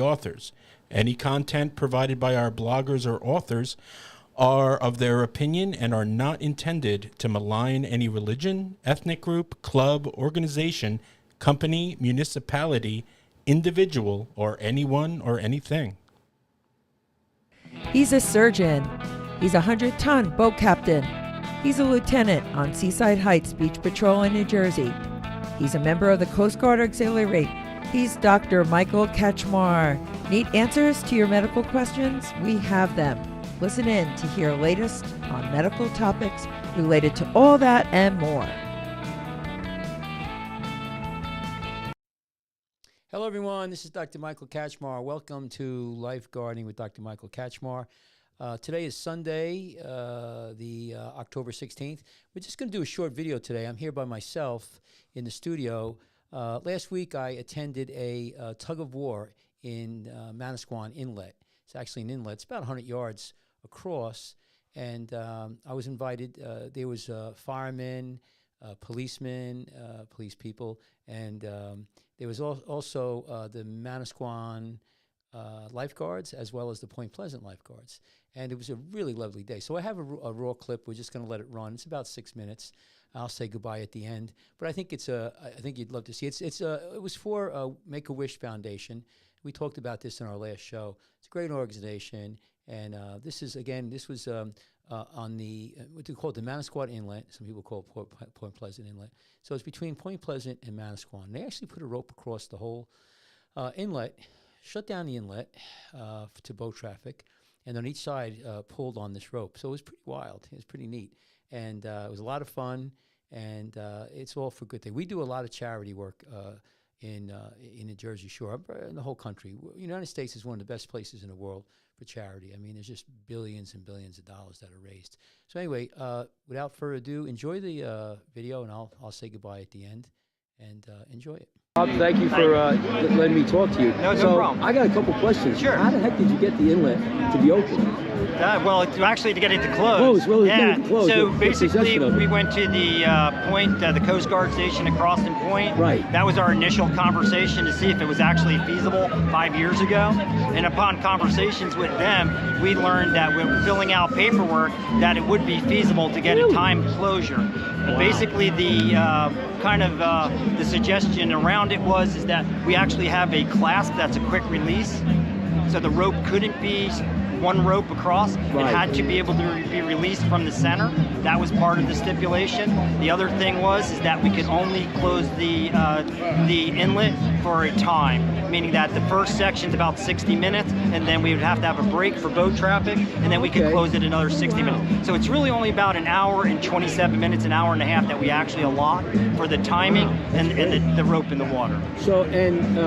authors. Any content provided by our bloggers or authors are of their opinion and are not intended to malign any religion, ethnic group, club, organization, company, municipality, individual, or anyone or anything. He's a surgeon. He's a 100-ton boat captain. He's a lieutenant on Seaside Heights Beach Patrol in New Jersey. He's a member of the Coast Guard Auxiliary. He's Dr. Michael Kachmar. Need answers to your medical questions? We have them. Listen in to hear latest on medical topics related to all that and more. Hello, everyone. This is Dr. Michael Kachmar. Welcome to Lifeguarding with Dr. Michael Kachmar. Today is Sunday, October 16th. We're just going to do a short video today. I'm here by myself in the studio. Last week, I attended a tug of war in Manasquan Inlet. It's actually an inlet. It's about 100 yards across. And I was invited. There was firemen, policemen, police people, and there was also the Manasquan Lifeguards, as well as the Point Pleasant Lifeguards. And it was a really lovely day. So I have a raw clip. We're just going to let it run. It's about 6 minutes. I'll say goodbye at the end. But I think I think you'd love to see it. It was for Make-A-Wish Foundation. We talked about this in our last show. It's a great organization. And this was on the, what do you call it, the Manasquan Inlet. Some people call it Point Pleasant Inlet. So it's between Point Pleasant and Manasquan. They actually put a rope across the whole inlet, shut down the inlet to boat traffic, and on each side pulled on this rope. So it was pretty wild. It was pretty neat. And it was a lot of fun, and it's all for good thing. We do a lot of charity work in the Jersey Shore, in the whole country. The United States is one of the best places in the world for charity. I mean, there's just billions and billions of dollars that are raised. So anyway, without further ado, enjoy the video, and I'll say goodbye at the end, and enjoy it. Bob, thank you for letting me talk to you. No problem. I got a couple questions. Sure. How the heck did you get the inlet to be open? Well, actually to get it to close. Yeah. Close. So basically, we went to the point, the Coast Guard station at Croston Point. Right. That was our initial conversation to see if it was actually feasible 5 years ago. And upon conversations with them, we learned that when filling out paperwork, that it would be feasible to get a timed closure. But basically, the the suggestion around it is that we actually have a clasp that's a quick release, so the rope couldn't be one rope across. It had to be able to be released from the center. That was part of the stipulation. The other thing is that we could only close the inlet for a time, meaning that the first section's about 60 minutes, and then we would have to have a break for boat traffic, and then we could close it another 60 minutes. So it's really only about an hour and 27 minutes, an hour and a half that we actually allot for the timing and the rope in the water. So, and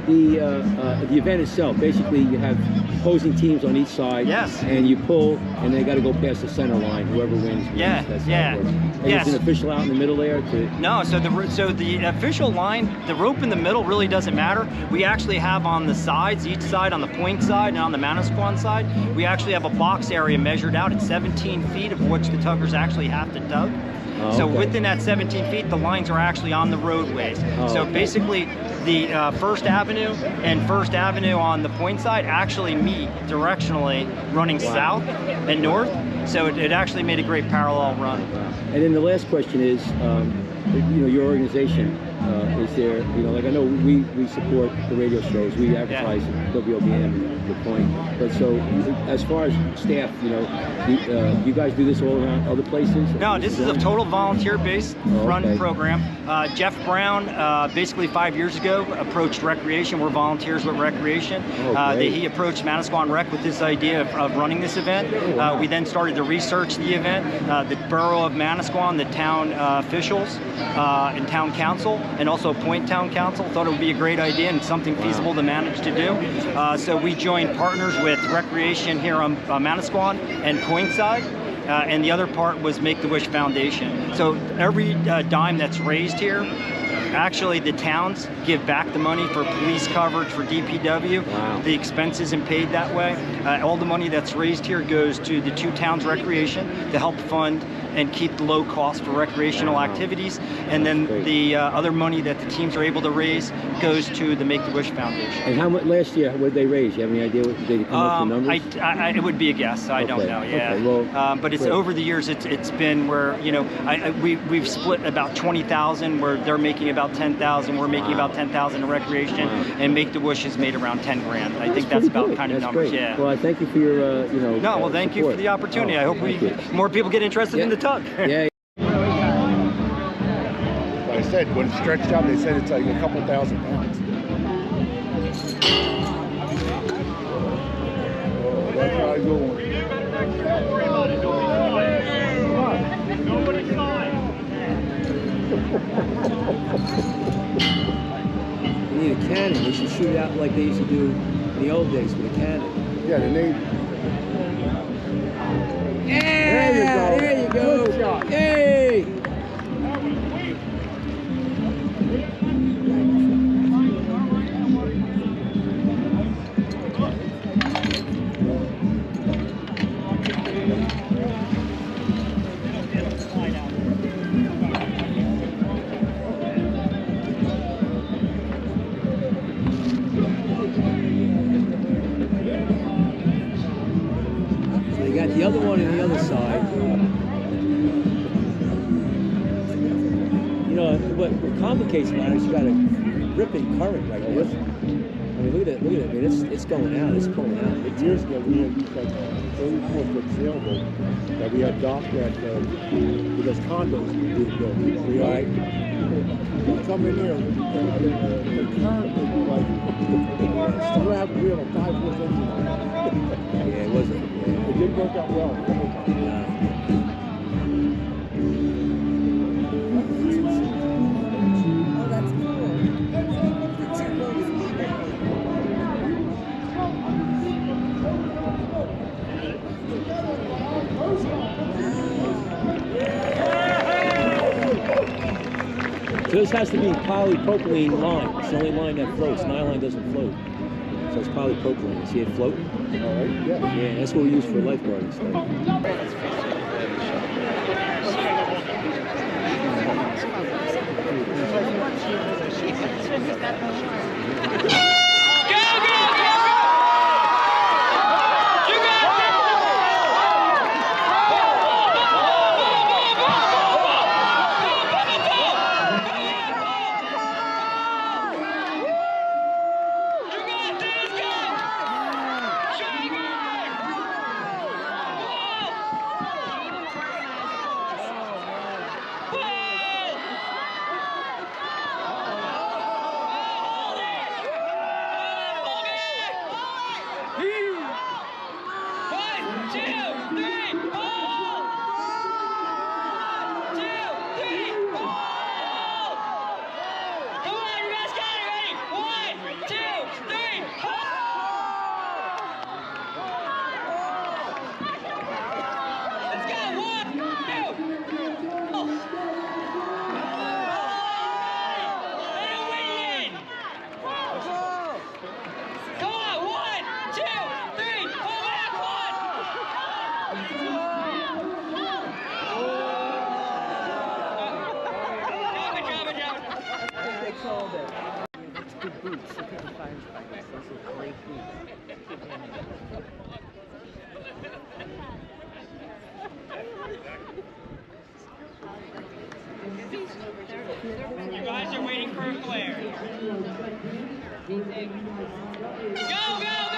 the event itself, basically you have opposing teams on each side. Yes. And you pull, and they got to go past the center line. Whoever wins. Yeah. That's how it works. And yes. There's an official out in the middle there. No. So the official line, the rope in the middle really doesn't matter. We actually have on the sides, each side, on the point side and on the Manasquan side, we actually have a box area measured out at 17 feet, of which the tuggers actually have to tug. So within that 17 feet, the lines are actually on the roadways. So basically, the First Avenue and First Avenue on the point side actually meet directionally, running south and north. So it actually made a great parallel run. And then the last question is, your organization, is there, like I know we support the radio shows, we advertise WOBM, The Point, but so as far as staff, you guys do this all around other places? No, this is a total volunteer-based run program. Jeff Brown, basically 5 years ago, approached Recreation. We're volunteers with Recreation. He approached Manasquan Rec with this idea of running this event. We then started to research the event. The borough of Manasquan, the town officials, and town council, and also Point Town Council thought it would be a great idea and something feasible to manage to do. So we joined partners with Recreation here on Manasquan and Point side. And the other part was Make-A-Wish Foundation. So every dime that's raised here, actually the towns give back the money for police coverage, for DPW. The expense isn't paid that way. All the money that's raised here goes to the two towns' recreation to help fund and keep the low cost for recreational activities. And then the other money that the teams are able to raise goes to the Make-A-Wish Foundation. And how much last year? What did they raise? You have any idea? Did they come up with numbers? It would be a guess. I don't know. Yeah. Okay, well, but it's over the years. It's been where we've split about 20,000, where they're making about 10,000. We're making about 10,000 in recreation, and Make-A-Wish has made around 10 grand. I think that's about kind of numbers. Great. Yeah. Well, I thank you for your No, well, thank you for the opportunity. I hope more people get interested in the tug. Yeah. Like I said, when it's stretched out, they said it's like a couple thousand pounds. Oh, that's how I go. You need a cannon. They should shoot it out like they used to do in the old days with a cannon. Yeah, the Navy. Yeah, there you go. Good shot. Hey! So you got the other one on the other side. You know, what complicates matters, you got a ripping current right there. I mean, look at it, I mean, it's going out, it's pulling out. Years ago, we had like a 34-foot sailboat that we had docked at because condos were being built. We come in here, the current was like, still have a real 5-foot engine on it. Yeah, it wasn't. Yeah. It didn't work out well. Oh, that's So this has to be polypropylene line. It's the only line that floats. Nylon doesn't float. So it's polypropylene. You see it floating? All right, yeah. Yeah, that's what we use for lifeguarding stuff. You guys are waiting for a flare. Go, go, go, go!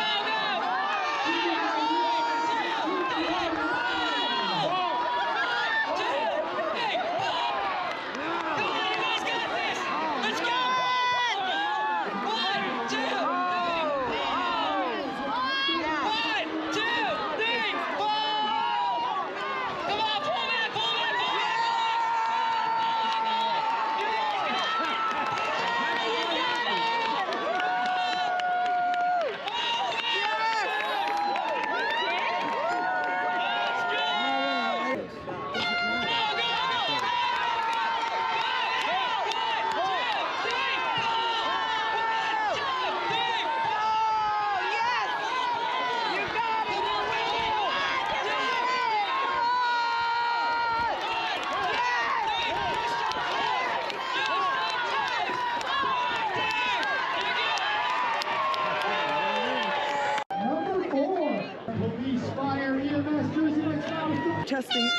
Testing.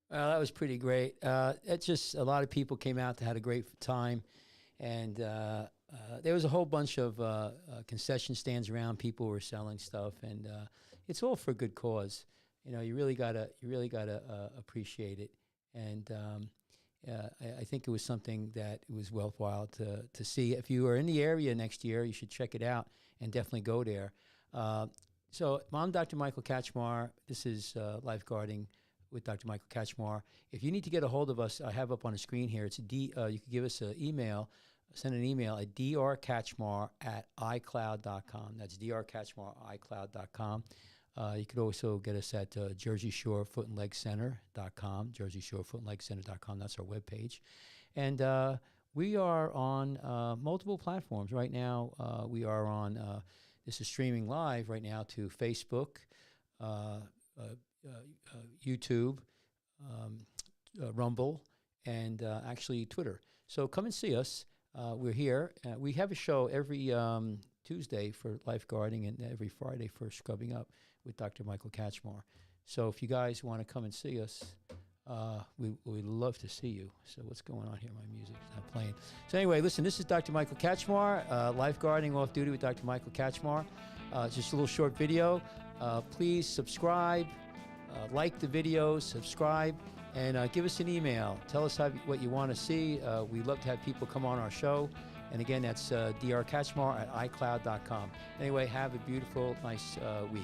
That was pretty great. It's just a lot of people came out to had a great time, and there was a whole bunch of concession stands around. People were selling stuff, and it's all for a good cause. You know, you really gotta appreciate it, and I think it was something that it was worthwhile to see. If you are in the area next year, you should check it out and definitely go there. So, I'm Dr. Michael Kachmar. This is Lifeguarding with Dr. Michael Kachmar. If you need to get a hold of us, I have up on the screen here. It's you can give us an email, send an email at drkachmar@icloud.com. That's drkachmar@icloud.com. You could also get us at JerseyShoreFootandLegCenter.com, JerseyShoreFootandLegCenter.com. That's our webpage. And we are on multiple platforms. Right now, we are on, this is streaming live right now to Facebook, YouTube, Rumble, and actually Twitter. So come and see us. We're here. We have a show every Tuesday for lifeguarding and every Friday for scrubbing up with Dr. Michael Kachmar. So if you guys want to come and see us, we'd love to see you. So what's going on here? My music's not playing. So anyway, listen, this is Dr. Michael Kachmar, lifeguarding off duty with Dr. Michael Kachmar. Just a little short video. Please subscribe. Like the videos, subscribe, and give us an email. Tell us what you want to see. We love to have people come on our show. And again, that's drkachmar@icloud.com. Anyway, have a beautiful, nice week.